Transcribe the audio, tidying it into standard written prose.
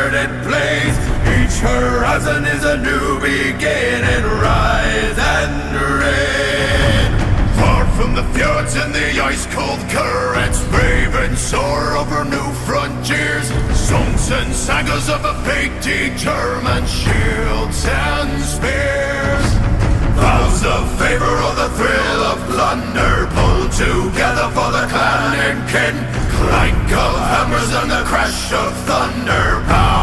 unguarded blaze. Each horizon is a new beginning. Rise and reign. Far from the fjords and the ice-cold currents, brave and soar over new frontiers. Songs and sagas of a fate determined, shields and spears. Vows of favor or the thrill of plunder, pulled together for the clan and kin. Clank of hammers and the crash of thunder. Power